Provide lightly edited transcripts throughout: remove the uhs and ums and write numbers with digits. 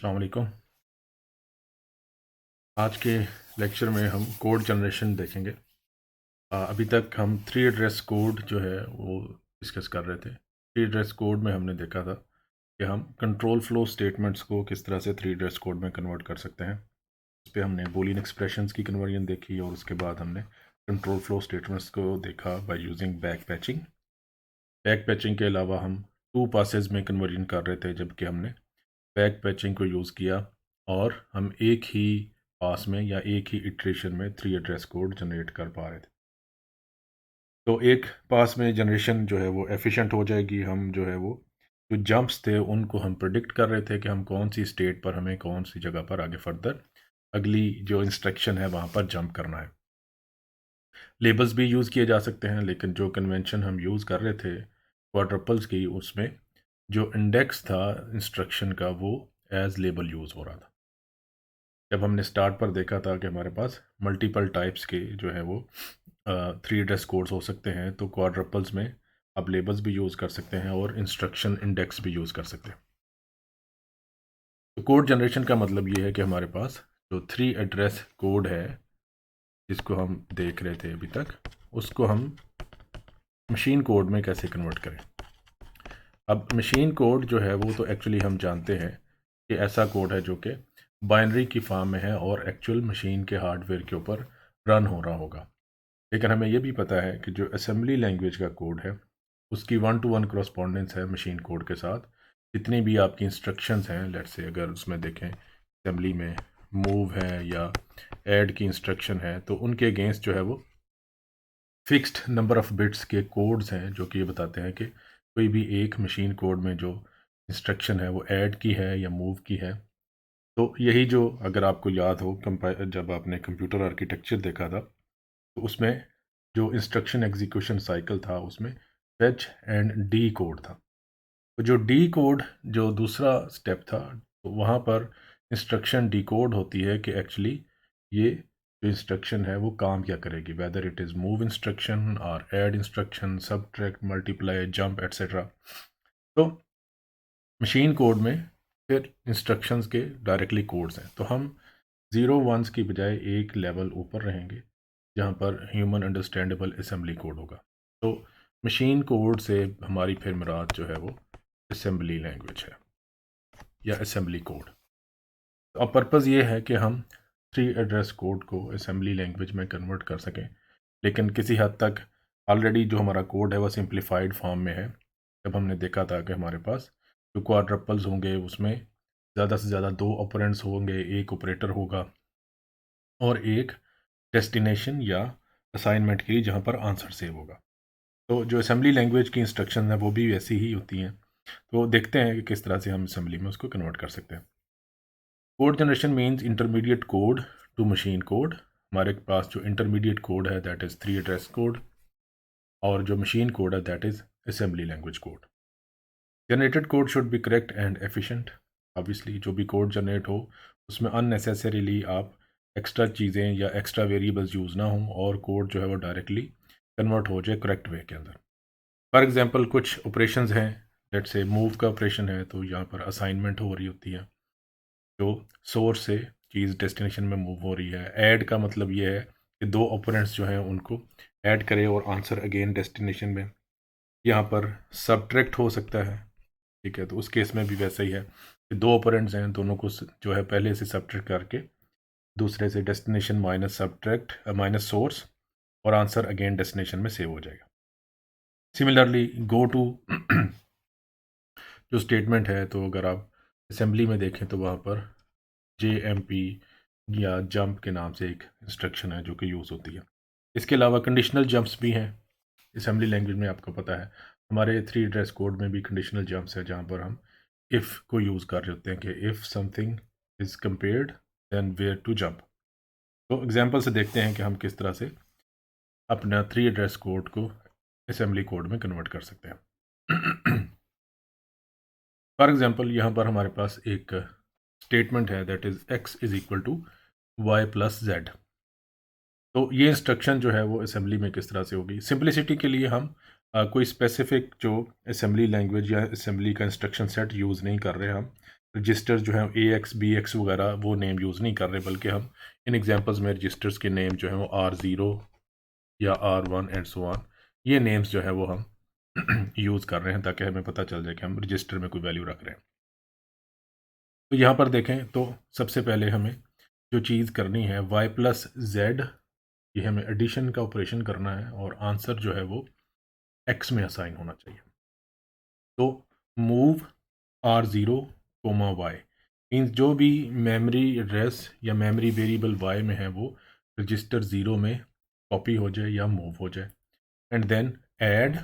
अस्सलाम वालेकुम। आज के लेक्चर में हम कोड जनरेशन देखेंगे। अभी तक हम थ्री एड्रेस कोड जो है वो डिस्कस कर रहे थे। थ्री एड्रेस कोड में हमने देखा था कि हम कंट्रोल फ्लो स्टेटमेंट्स को किस तरह से थ्री एड्रेस कोड में कन्वर्ट कर सकते हैं। इस पे हमने बूलियन एक्सप्रेशंस की कन्वर्जन देखी और उसके बाद हमने कंट्रोल फ्लो स्टेटमेंट्स को देखा by using back patching. Back patching के अलावा हम टू पासेज में कन्वर्जन कर रहे थे, जबकि हमने बैक पैचिंग को यूज़ किया और हम एक ही पास में या एक ही इटरेशन में थ्री एड्रेस कोड जनरेट कर पा रहे थे। तो एक पास में जनरेशन जो है वो एफिशिएंट हो जाएगी। हम जो है वो जो जंप्स थे उनको हम प्रिडिक्ट कर रहे थे कि हम कौन सी स्टेट पर हमें कौन सी जगह पर आगे फर्दर अगली जो इंस्ट्रक्शन है वहाँ पर जंप करना है। लेबल्स भी यूज़ किए जा सकते हैं, लेकिन जो कन्वेंशन हम यूज़ कर रहे थे क्वाड्रपल्स की, उसमें जो इंडेक्स था इंस्ट्रक्शन का वो एज लेबल यूज़ हो रहा था। जब हमने स्टार्ट पर देखा था कि हमारे पास मल्टीपल टाइप्स के जो है वो थ्री एड्रेस कोड्स हो सकते हैं, तो क्वाड्रपल्स में आप लेबल्स भी यूज़ कर सकते हैं और इंस्ट्रक्शन इंडेक्स भी यूज़ कर सकते हैं। तो कोड जनरेशन का मतलब ये है कि हमारे पास जो थ्री एड्रेस कोड है जिसको हम देख रहे थे अभी तक, उसको हम मशीन कोड में कैसे कन्वर्ट करें। अब मशीन कोड जो है वो तो एक्चुअली हम जानते हैं कि ऐसा कोड है जो कि बाइनरी की फॉर्म में है और एक्चुअल मशीन के हार्डवेयर के ऊपर रन हो रहा होगा। लेकिन हमें ये भी पता है कि जो असेंबली लैंग्वेज का कोड है उसकी वन टू वन करस्पॉन्डेंस है मशीन कोड के साथ। जितनी भी आपकी इंस्ट्रक्शंस हैं, लेट्स से अगर उसमें देखें असेंबली में मूव है या ऐड की इंस्ट्रक्शन है, तो उनके अगेंस्ट जो है वो फिक्स्ड नंबर ऑफ़ बिट्स के कोड्स हैं जो कि ये बताते हैं कि कोई भी एक मशीन कोड में जो इंस्ट्रक्शन है वो ऐड की है या मूव की है। तो यही जो, अगर आपको याद हो जब आपने कंप्यूटर आर्किटेक्चर देखा था, तो उसमें जो इंस्ट्रक्शन एग्जीक्यूशन साइकिल था उसमें फेच एंड डी कोड था। तो जो डी कोड जो दूसरा स्टेप था, तो वहाँ पर इंस्ट्रक्शन डिकोड होती है कि एक्चुअली ये जो इंस्ट्रक्शन है वो काम क्या करेगी, whether it is move instruction और add instruction, subtract, multiply, jump etcetera. तो मशीन कोड में फिर इंस्ट्रक्शंस के डायरेक्टली कोड्स हैं, तो हम ज़ीरो वंस की बजाय एक लेवल ऊपर रहेंगे जहाँ पर ह्यूमन अंडरस्टैंडेबल असेंबली कोड होगा। तो मशीन कोड से हमारी फिर मुराद जो है वो असेंबली लैंग्वेज है या असेंबली कोड। तो अब पर्पज़ ये है कि हम थ्री एड्रेस कोड को असेंबली लैंग्वेज में कन्वर्ट कर सकें, लेकिन किसी हद तक ऑलरेडी जो हमारा कोड है वह सिंप्लीफाइड फॉर्म में है। जब हमने देखा था कि हमारे पास जो क्वाड्रपल्स होंगे उसमें ज़्यादा से ज़्यादा दो ऑपरेंड्स होंगे, एक ऑपरेटर होगा और एक डेस्टिनेशन या असाइनमेंट के लिए जहाँ पर आंसर सेव होगा। तो जो असेंबली लैंग्वेज की इंस्ट्रक्शन है वो भी वैसी ही होती हैं। तो देखते हैं कि किस तरह से हम असेंबली में उसको कन्वर्ट कर सकते हैं। Code generation means intermediate code to machine code. हमारे पास जो इंटरमीडिएट कोड है that is three address code, और जो मशीन कोड है that is assembly language code. Generated code should be correct and efficient. Obviously जो भी कोड जनरेट हो उसमें अननेसेसरीली आप एक्स्ट्रा चीज़ें या एक्स्ट्रा वेरिएबल्स यूज़ ना हों और कोड जो है वो डायरेक्टली कन्वर्ट हो जाए करेक्ट वे के अंदर। फॉर एग्जांपल कुछ ऑपरेशंस हैं, लेट्स से मूव का ऑपरेशन है तो यहाँ पर असाइनमेंट हो रही होती है, जो सोर्स से चीज़ डेस्टिनेशन में मूव हो रही है। ऐड का मतलब ये है कि दो ऑपरेंड्स जो हैं उनको ऐड करे और आंसर अगेन डेस्टिनेशन में। यहाँ पर सब्ट्रैक्ट हो सकता है, ठीक है, तो उस केस में भी वैसा ही है कि दो ऑपरेंड्स हैं, दोनों को जो है पहले से सब्ट्रैक्ट करके दूसरे से destination minus subtract minus source और आंसर अगेन डेस्टिनेशन में सेव हो जाएगा। सिमिलरली गो टू जो स्टेटमेंट है, तो अगर आप असेंबली में देखें तो वहाँ पर JMP या जंप के नाम से एक इंस्ट्रक्शन है जो कि यूज़ होती है। इसके अलावा कंडीशनल जंप्स भी हैं असेंबली लैंग्वेज में, आपको पता है। हमारे थ्री एड्रेस कोड में भी कंडीशनल जंप्स है जहाँ पर हम इफ़ को यूज़ कर रहे होते हैं कि if something is compared then where to jump. तो एग्जांपल से देखते हैं कि हम किस तरह से अपना थ्री एड्रेस कोड को असेंबली कोड में कन्वर्ट कर सकते हैं। फॉर एग्जांपल यहाँ पर हमारे पास एक स्टेटमेंट है that is x is equal to Y plus Z. तो ये इंस्ट्रक्शन जो है वो असेंबली में किस तरह से होगी। सिंपलिसिटी के लिए हम कोई स्पेसिफिक जो असेंबली लैंग्वेज या असेंबली का इंस्ट्रक्शन सेट यूज़ नहीं कर रहे हम। रजिस्टर जो है AX BX वगैरह वो नेम यूज़ नहीं कर रहे, बल्कि हम इन एग्जांपल्स में रजिस्टर्स के नेम जो है वो R0 या R1 एंड सो ऑन, ये नेम्स जो है वो हम यूज़ कर रहे हैं ताकि हमें पता चल जाए कि हम रजिस्टर में कोई वैल्यू रख रहे हैं। तो यहाँ पर देखें तो सबसे पहले हमें जो चीज़ करनी है y प्लस जेड, ये हमें एडिशन का ऑपरेशन करना है और आंसर जो है वो x में असाइन होना चाहिए। तो move R0 coma Y means जो भी मेमोरी एड्रेस या मेमोरी वेरिएबल y में है वो रजिस्टर 0 में कॉपी हो जाए या मूव हो जाए। And then add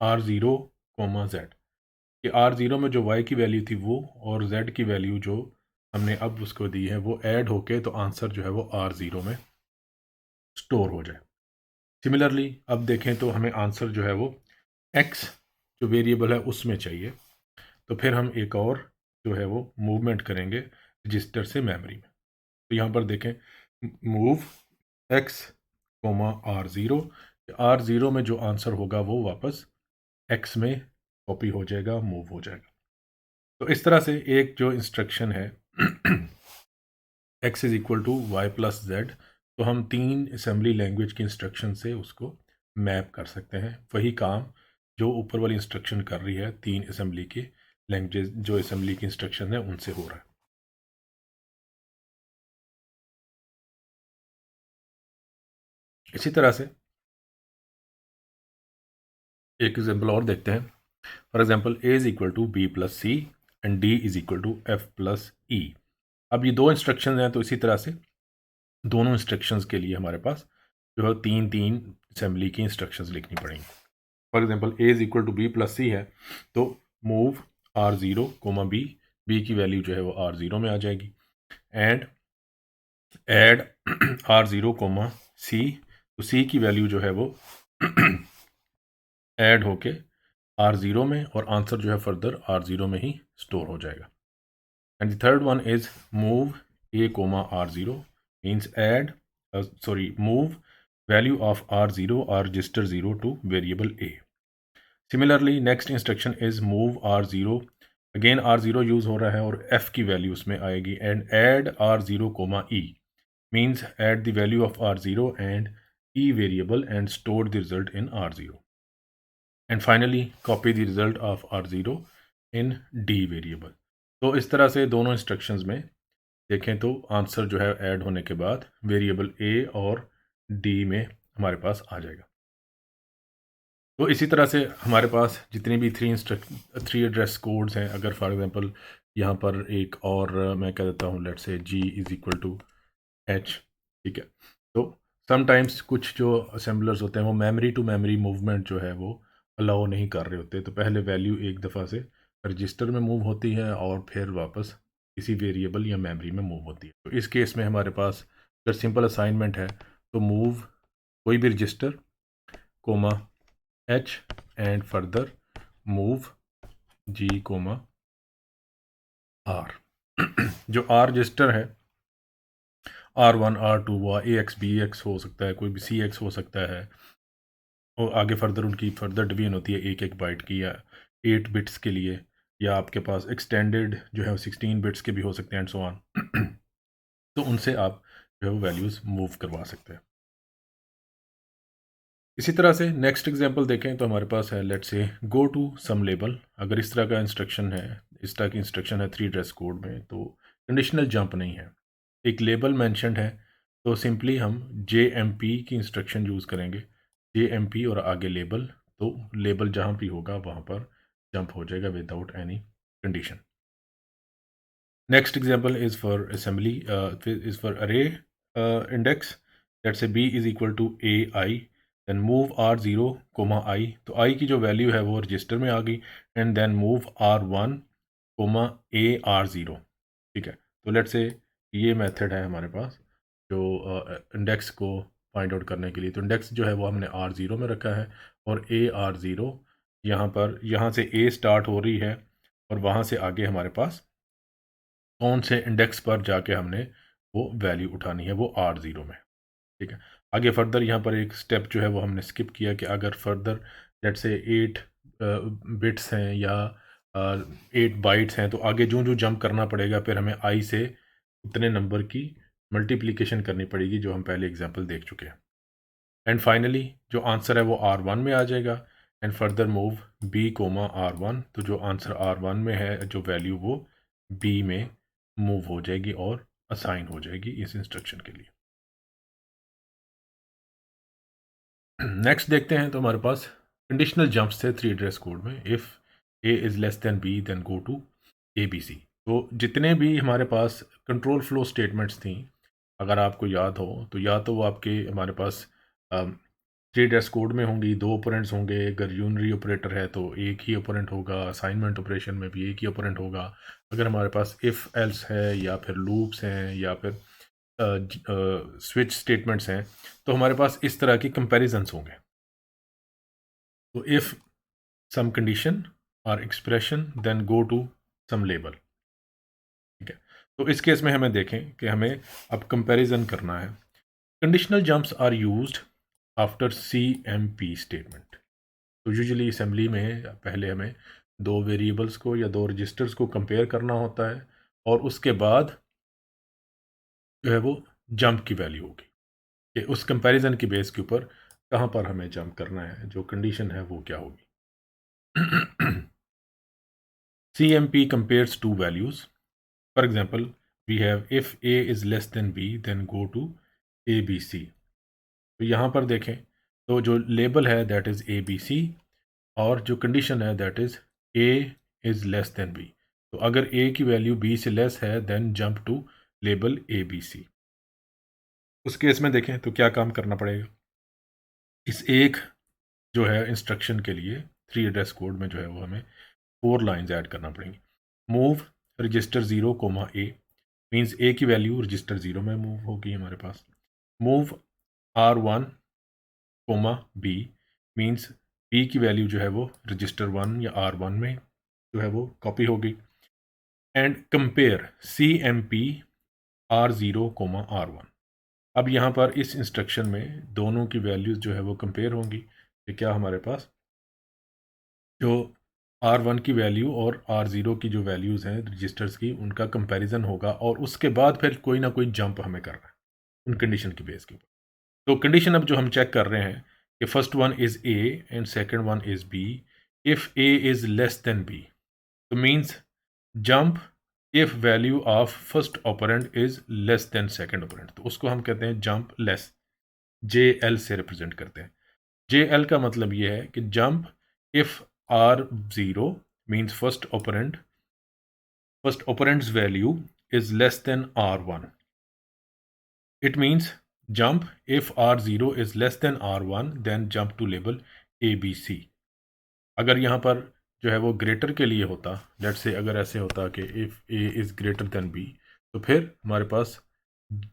R0 comma Z, कि R0 में जो y की वैल्यू थी वो और z की वैल्यू जो हमने अब उसको दी है वो ऐड होके तो आंसर जो है वो R0 में स्टोर हो जाए। सिमिलरली अब देखें तो हमें आंसर जो है वो x जो वेरिएबल है उसमें चाहिए, तो फिर हम एक और जो है वो मूवमेंट करेंगे रजिस्टर से मेमोरी में। तो यहाँ पर देखें move x coma R0, R0 में जो आंसर होगा वो वापस x में कॉपी हो जाएगा, मूव हो जाएगा। तो इस तरह से एक जो इंस्ट्रक्शन है x is equal to Y plus Z, तो हम 3 असेंबली लैंग्वेज की इंस्ट्रक्शन से उसको मैप कर सकते हैं। वही काम जो ऊपर वाली इंस्ट्रक्शन कर रही है 3 असेंबली की लैंग्वेज, जो असेंबली की इंस्ट्रक्शन है उनसे हो रहा है। इसी तरह से एक एग्जाम्पल और देखते हैं। For example A is equal to B plus C and D is equal to F plus E. अब ये दो इंस्ट्रक्शन हैं, तो इसी तरह से दोनों इंस्ट्रक्शंस के लिए हमारे पास जो है 3 असेंबली की इंस्ट्रक्शंस लिखनी पड़ेंगी। For example A is equal to B plus C है, तो move R0 comma B, B की वैल्यू जो है वो R0 में आ जाएगी। And add R0 comma C, तो सी की वैल्यू जो है वो ऐड होके R0 में और आंसर जो है फर्दर R0 में ही स्टोर हो जाएगा। And the third one is move A comma R0 means add move value of R0 or register 0 to variable A. Similarly, next instruction is move R0. Again R0 use हो रहा है और F की value उसमें आएगी। And add R0 comma E means add the value of R0 and E variable and store the result in R0. And finally copy the result of R0 in D variable. तो इस तरह से दोनों instructions में देखें तो answer जो है ऐड होने के बाद वेरिएबल ए और डी में हमारे पास आ जाएगा। तो इसी तरह से हमारे पास जितनी भी थ्री एड्रेस कोड्स हैं, अगर फॉर एग्जांपल यहाँ पर एक और मैं कह देता हूँ let's say G is equal to H, ठीक है। तो समटाइम्स कुछ जो असेंबलर्स होते हैं वो मेमोरी टू मेमोरी मूवमेंट जो है वो अलाउ नहीं कर रहे होते, तो पहले वैल्यू एक दफ़ा से रजिस्टर में मूव होती है और फिर वापस किसी वेरिएबल या मेमोरी में मूव होती है। तो इस केस में हमारे पास अगर सिंपल असाइनमेंट है तो मूव कोई भी register comma H and further move G comma R। जो R रजिस्टर है R1 R2 AX BX हो सकता है, कोई भी CX हो सकता है, और आगे फर्दर उनकी फर्दर डिवीजन होती है एक एक बाइट की या 8 बिट्स के लिए, या आपके पास एक्सटेंडेड जो है 16 बिट्स के भी हो सकते हैं एंड सो ऑन। तो उनसे आप जो है वो वैल्यूज़ मूव करवा सकते हैं। इसी तरह से नेक्स्ट एग्जांपल देखें तो हमारे पास है let's say go to some label. अगर इस तरह का इंस्ट्रक्शन है, इस तरह की इंस्ट्रक्शन है 3 एड्रेस कोड में, तो कंडीशनल जंप नहीं है, एक लेबल मेंशन्ड है, तो सिंपली हम JMP की इंस्ट्रक्शन यूज़ करेंगे। JMP और आगे लेबल, तो लेबल जहाँ भी होगा वहाँ पर जंप हो जाएगा without any condition. Next example is for assembly, is for array index. Let's say b is equal to ai, then move r0 comma I, तो I की जो वैल्यू है वो रजिस्टर में आ गई, and then move r1 comma a r0, ठीक है। तो लेट्स से ये मेथड है हमारे पास जो इंडेक्स को फाइंड आउट करने के लिए। तो इंडेक्स जो है वो हमने r0 में रखा है और a r0 यहाँ पर, यहाँ से a स्टार्ट हो रही है और वहाँ से आगे हमारे पास कौन से इंडेक्स पर जाके हमने वो वैल्यू उठानी है, वो R0 में, ठीक है। आगे फर्दर यहाँ पर एक स्टेप जो है वो हमने स्किप किया कि अगर फर्दर लेट्स से 8 बिट्स हैं या 8 बाइट्स हैं, तो आगे जो जो जंप करना पड़ेगा, फिर हमें आई से उतने नंबर की मल्टीप्लिकेशन करनी पड़ेगी, जो हम पहले एग्जांपल देख चुके हैं। एंड फाइनली जो आंसर है वो R1 में आ जाएगा। And further move B, R1, तो जो आंसर R1 में है जो वैल्यू, वो B में मूव हो जाएगी और असाइन हो जाएगी इस इंस्ट्रक्शन के लिए। नेक्स्ट देखते हैं, तो हमारे पास कंडीशनल जंप्स थे 3 एड्रेस कोड में। If A is less than B then go to ABC। तो जितने भी हमारे पास कंट्रोल फ्लो स्टेटमेंट्स थी, अगर आपको याद हो, तो या तो वो आपके हमारे पास 3 एड्रेस कोड में होंगी, 2 ऑपरेंड्स होंगे। अगर यूनरी ऑपरेटर है तो एक ही ऑपरेंड होगा, असाइनमेंट ऑपरेशन में भी एक ही ऑपरेंड होगा। अगर हमारे पास इफ़ एल्स है, या फिर लूप्स हैं, या फिर स्विच स्टेटमेंट्स हैं, तो हमारे पास इस तरह की कंपैरिजंस होंगे। तो इफ़ सम कंडीशन और expression then go to some label. ठीक है, तो इस केस में हमें देखें कि हमें अब कंपैरिजन करना है। Conditional jumps are used after CMP statement. तो यूजुअली असेंबली में पहले हमें 2 वेरिएबल्स को या 2 रजिस्टर्स को कंपेयर करना होता है, और उसके बाद जो है वो जंप की वैल्यू होगी कि उस कंपैरिजन की बेस के ऊपर कहाँ पर हमें जंप करना है, जो कंडीशन है वो क्या होगी। CMP compares two values. For example, we have if A is less than B, then go to ABC। तो यहाँ पर देखें, तो जो लेबल है दैट इज़ ABC, और जो कंडीशन है that is A is less than B। तो अगर A की वैल्यू B से लेस है, then jump to label ABC। उस केस में देखें तो क्या काम करना पड़ेगा। इस एक जो है इंस्ट्रक्शन के लिए 3 एड्रेस कोड में जो है वो हमें 4 लाइन्स ऐड करना पड़ेंगी। Move register 0, A means A की वैल्यू रजिस्टर 0 में मूव होगी हमारे पास। Move R1, B means B की वैल्यू जो है वो रजिस्टर 1 या R1 में जो है वो कॉपी होगी। And compare CMP R0, R1। अब यहाँ पर इस इंस्ट्रक्शन में दोनों की वैल्यूज़ जो है वो कंपेयर होंगी कि क्या हमारे पास जो R1 की वैल्यू और R0 की जो वैल्यूज़ हैं रजिस्टर्स की, उनका कंपैरिजन होगा, और उसके बाद फिर कोई ना कोई जंप हमें करना है उन कंडीशन की बेस के ऊपर। तो कंडीशन अब जो हम चेक कर रहे हैं कि first one is A and second one is B। If A is less than B, तो means jump if value of first operand is less then second operand, तो उसको हम कहते हैं जंप लेस। JL से रिप्रेजेंट करते हैं। JL का मतलब ये है कि jump if R0 means first operand's value is less than R1. It means jump if R0 is less than R1, then jump to label ABC। अगर यहाँ पर जो है वो ग्रेटर के लिए होता, लेट्स से अगर ऐसे होता कि if A is greater than B, तो फिर हमारे पास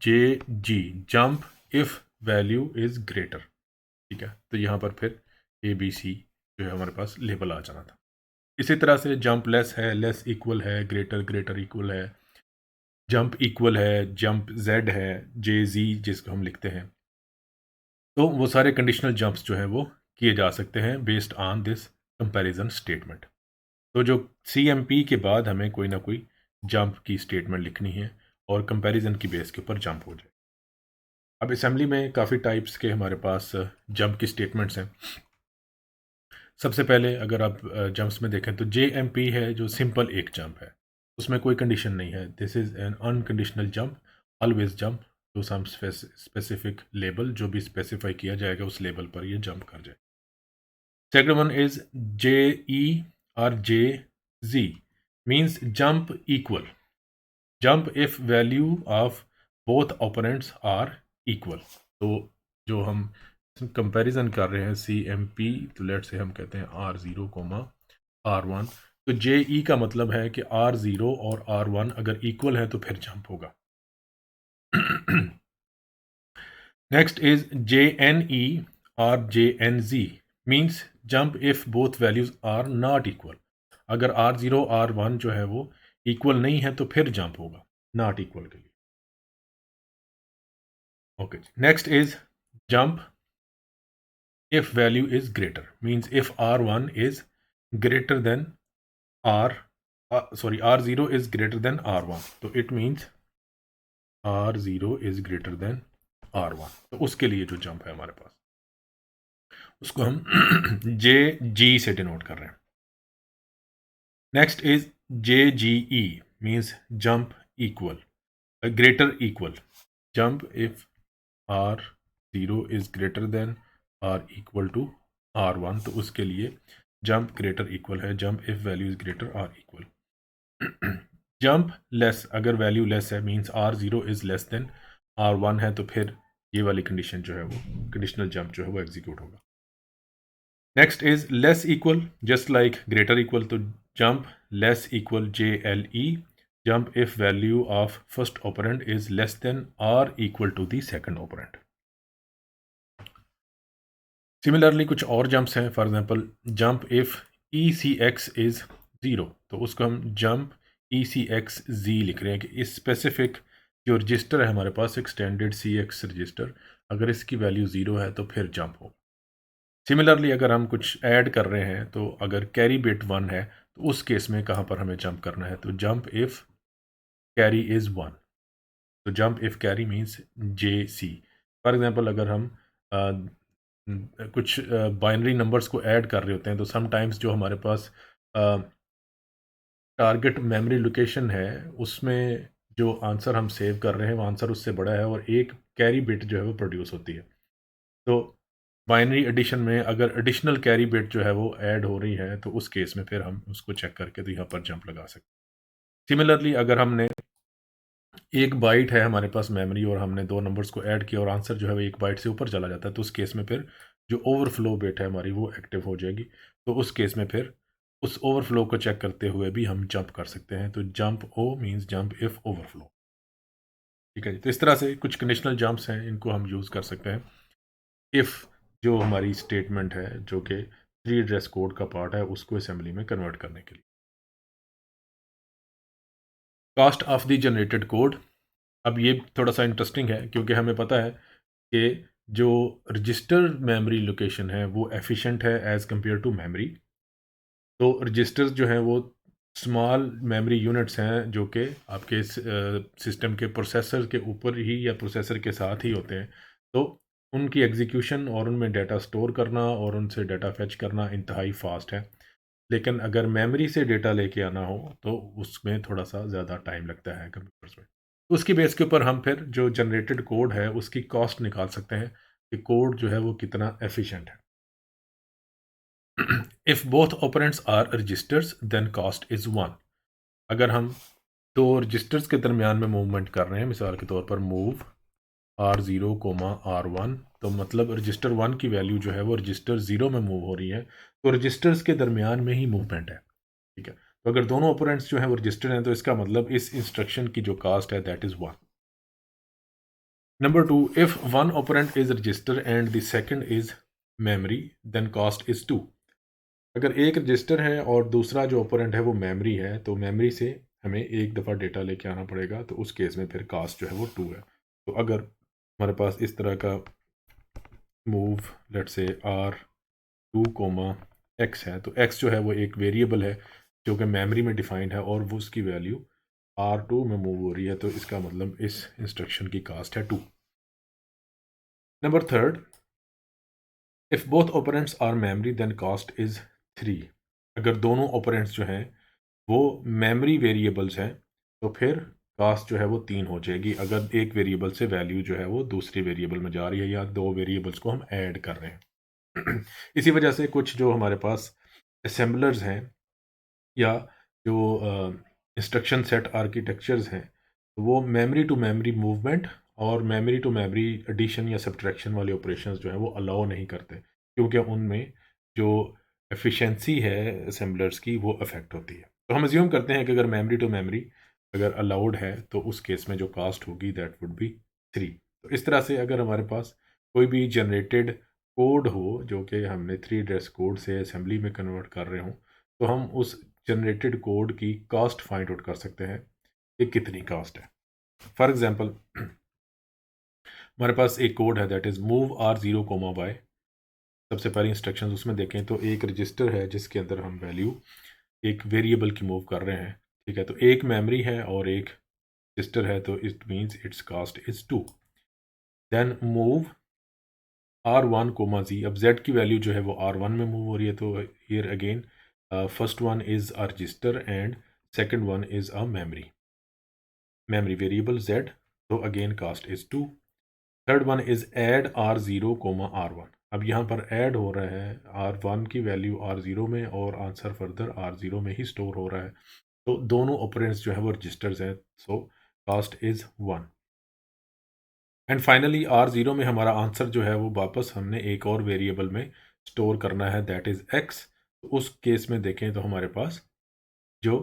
JG jump if value is greater. ठीक है, तो यहाँ पर फिर ABC जो है हमारे पास लेबल आ जाना था। इसी तरह से जंप लेस है, लेस इक्वल है, ग्रेटर ग्रेटर इक्वल है, जंप इक्वल है, जंप जेड है, जे जी जिसको हम लिखते हैं। तो वो सारे कंडीशनल जंप्स जो हैं वो किए जा सकते हैं based on this comparison statement. तो जो CMP के बाद हमें कोई ना कोई जंप की स्टेटमेंट लिखनी है, और कंपैरिजन की बेस के ऊपर जंप हो जाए। अब असेंबली में काफ़ी टाइप्स के हमारे पास जंप की स्टेटमेंट्स हैं। सबसे पहले अगर आप जंप्स में देखें तो JMP है, जो सिंपल एक जंप है, उसमें कोई कंडीशन नहीं है। This is an unconditional jump, always jump to some specific label, जो भी स्पेसिफाई किया जाएगा उस लेबल पर ये जंप कर जाए। सेकंड वन इज JE और JZ means jump equal, jump if value of both operands are equal. तो जो हम कंपैरिजन कर रहे हैं CMP, तो लेट से हम कहते हैं R0, R1। तो JE का मतलब है कि R0 और R1 अगर इक्वल है तो फिर जंप होगा। नेक्स्ट इज JNE और JNZ means jump if both values are not equal. अगर R0 R1 जो है वो इक्वल नहीं है तो फिर जंप होगा नॉट इक्वल के लिए। Okay, next is jump if value is greater, means if R1 is greater than R0 is greater than R1, तो it means R0 is greater than R1, तो उसके लिए जो जंप है हमारे पास उसको हम JG से डिनोट कर रहे हैं. Next is JGE means jump equal, greater equal. Jump if R0 is greater than or equal to R1, तो उसके लिए jump greater equal है jump if value is greater or equal. jump less, अगर value less है means R0 is less than R1 है, तो फिर ये वाली कंडीशन जो है वो कंडीशनल जंप जो है वो एग्जीक्यूट होगा. Next is less equal, just like greater equal, तो jump less equal JLE, jump if value of first operand is less than or equal to the second operand. Similarly कुछ और jumps हैं, for example jump if ECX is 0, तो उसको हम jump ECXZ लिख रहे हैं कि इस स्पेसिफिक जो रजिस्टर है हमारे पास एक्सटेंडेड CX रजिस्टर, अगर इसकी वैल्यू 0 है तो फिर जंप हो. सिमिलरली अगर हम कुछ ऐड कर रहे हैं तो अगर कैरी बिट 1 है तो उस केस में कहाँ पर हमें जंप करना है, तो जंप इफ़ कैरी इज़ 1, तो jump if carry means JC. For example अगर हम कुछ बाइनरी नंबर्स को ऐड कर रहे होते हैं तो समटाइम्स जो हमारे पास टारगेट मेमोरी लोकेशन है उसमें जो आंसर हम सेव कर रहे हैं वो आंसर उससे बड़ा है और एक कैरी बिट जो है वो प्रोड्यूस होती है. तो बाइनरी एडिशन में अगर एडिशनल कैरी बिट जो है वो ऐड हो रही है तो उस केस में फिर हम उसको चेक करके तो यहाँ पर जंप लगा सकते हैं. सिमिलरली अगर हमने एक बाइट है हमारे पास मेमोरी और हमने दो नंबर्स को ऐड किया और आंसर जो है वो एक बाइट से ऊपर चला जाता है, तो उस केस में फिर जो ओवरफ्लो बिट है हमारी वो एक्टिव हो जाएगी. तो उस केस में फिर उस ओवरफ्लो को चेक करते हुए भी हम जंप कर सकते हैं. तो jump O means jump if overflow. ठीक है जी. तो इस तरह से कुछ कंडीशनल जंप्स हैं, इनको हम यूज़ कर सकते हैं इफ़ जो हमारी स्टेटमेंट है जो कि 3 एड्रेस कोड का पार्ट है उसको असेंबली में कन्वर्ट करने के लिए. Cost of the generated code, अब ये थोड़ा सा इंटरेस्टिंग है क्योंकि हमें पता है कि जो रजिस्टर मेमोरी लोकेशन है वो एफिशिएंट है एज़ कंपेयर टू मेमोरी. तो रजिस्टर्स जो हैं वो स्मॉल मेमोरी यूनिट्स हैं जो कि आपके सिस्टम के प्रोसेसर के ऊपर ही या प्रोसेसर के साथ ही होते हैं. तो उनकी एग्जीक्यूशन और उनमें डाटा स्टोर करना और उनसे डाटा फेच करना इंतहाई फास्ट है. लेकिन अगर मेमोरी से डेटा लेके आना हो तो उसमें थोड़ा सा ज़्यादा टाइम लगता है कंप्यूटर्स में. तो उसकी बेस के ऊपर हम फिर जो जनरेटेड कोड है उसकी कॉस्ट निकाल सकते हैं कि कोड जो है वो कितना एफिशिएंट है. If both operands are registers then cost is 1. अगर हम दो रजिस्टर्स के दरमियान में मूवमेंट कर रहे हैं, मिसाल के तौर पर मूव R0, R1, तो मतलब रजिस्टर 1 की वैल्यू जो है वो रजिस्टर 0 में मूव हो रही है, तो रजिस्टर्स के दरमियान में ही मूवमेंट है. ठीक है. तो अगर दोनों ऑपरेंड्स जो हैं वो रजिस्टर्ड हैं तो इसका मतलब इस इंस्ट्रक्शन की जो कास्ट है that is 1. Number 2, if one operand is register and the second is memory then cost is 2. अगर एक रजिस्टर है और दूसरा जो ऑपरेंड है वो मेमोरी है तो मेमोरी से हमें एक दफ़ा डेटा लेके आना पड़ेगा, तो उस केस में फिर कास्ट जो है वो 2 है. तो अगर हमारे पास इस तरह का move let's say R2, X है, तो X जो है वो एक वेरिएबल है जो कि मेमोरी में डिफाइंड है और वो उसकी वैल्यू R2 में मूव हो रही है, तो इसका मतलब इस इंस्ट्रक्शन की कास्ट है 2. Number 3, if both operands are memory then cost is 3. अगर दोनों ऑपरेंड्स जो हैं वो मेमोरी वेरिएबल्स हैं तो फिर कास्ट जो है वो 3 हो जाएगी अगर एक वेरिएबल से वैल्यू जो है वो दूसरी वेरिएबल में जा रही है या दो वेरिएबल्स को हम ऐड कर रहे हैं. इसी वजह से कुछ जो हमारे पास असेंबलर्स हैं या जो इंस्ट्रक्शन सेट आर्किटेक्चर्स हैं तो वो मेमोरी टू मेमोरी मूवमेंट और मेमोरी टू मेमोरी एडिशन या सब्ट्रैक्शन वाले ऑपरेशंस जो हैं वो अलाउ नहीं करते क्योंकि उनमें जो एफिशिएंसी है असेंबलर्स की वो अफेक्ट होती है. तो हम अज्यूम करते हैं कि अगर मेमोरी टू मेमोरी अगर अलाउड है तो उस केस में जो कास्ट होगी दैट वुड बी 3. तो इस तरह से अगर हमारे पास कोई भी जनरेटेड कोड हो जो कि हमने 3 एड्रेस कोड से असेंबली में कन्वर्ट कर रहे हों तो हम उस जनरेटेड कोड की कास्ट फाइंड आउट कर सकते हैं कि कितनी कास्ट है. फॉर एग्जांपल हमारे पास एक कोड है that is move R0, Y. सबसे पहली इंस्ट्रक्शंस उसमें देखें तो एक रजिस्टर है जिसके अंदर हम वैल्यू एक वेरिएबल की मूव कर रहे हैं, ठीक है। तो एक मेमोरी है और एक रजिस्टर है, तो it means its cost is 2। Then move R1 comma Z। अब Z की वैल्यू जो है वो R1 में मूव हो रही है, तो here again first one is a register and second one is a memory variable Z, तो again cost is 2। Third one is add R0 comma R1। अब यहाँ पर ऐड हो रहा है R1 की वैल्यू R0 में और आंसर फर्दर R0 में ही स्टोर हो रहा है, तो दोनों ऑपरेंड्स जो है वो रजिस्टर्स हैं, so cost is 1। And finally R0 में हमारा आंसर जो है वो वापस हमने एक और वेरिएबल में स्टोर करना है, दैट इज़ x। तो उस केस में देखें तो हमारे पास जो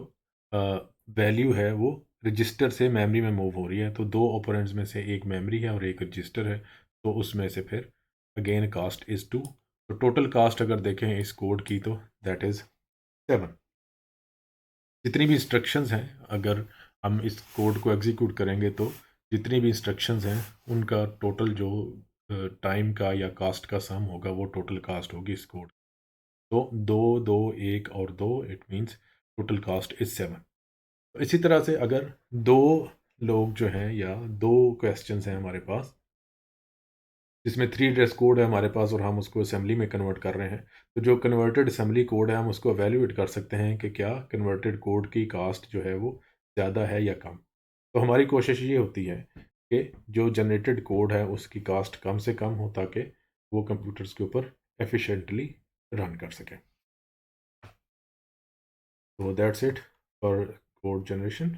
वैल्यू है वो रजिस्टर से मेमोरी में मूव हो रही है, तो दो ऑपरेंड्स में से एक मेमोरी है और एक रजिस्टर है, तो उसमें से फिर अगेन कास्ट इज़ 2। तो टोटल कास्ट अगर देखें इस कोड की तो दैट इज़ 7। जितनी भी इंस्ट्रक्शंस हैं, अगर हम इस कोड को एग्जीक्यूट करेंगे तो जितनी भी इंस्ट्रक्शंस हैं उनका टोटल जो टाइम का या कास्ट का सम होगा वो टोटल कास्ट होगी इस कोड। तो 2 2 1 और 2, it means total cast is 7। तो इसी तरह से अगर दो लोग जो हैं या दो क्वेश्चंस हैं हमारे पास, जिसमें 3 एड्रेस कोड है हमारे पास और हम उसको असेंबली में कन्वर्ट कर रहे हैं, तो जो कन्वर्टेड असेंबली कोड है हम उसको एवेल्यूएट कर सकते हैं कि क्या कन्वर्टेड कोड की कास्ट जो है वो ज़्यादा है या कम। तो हमारी कोशिश ये होती है कि जो जनरेटेड कोड है उसकी कास्ट कम से कम हो, ताकि वो कंप्यूटर्स के ऊपर एफिशिएंटली रन कर सकें। तो that's it for code generation.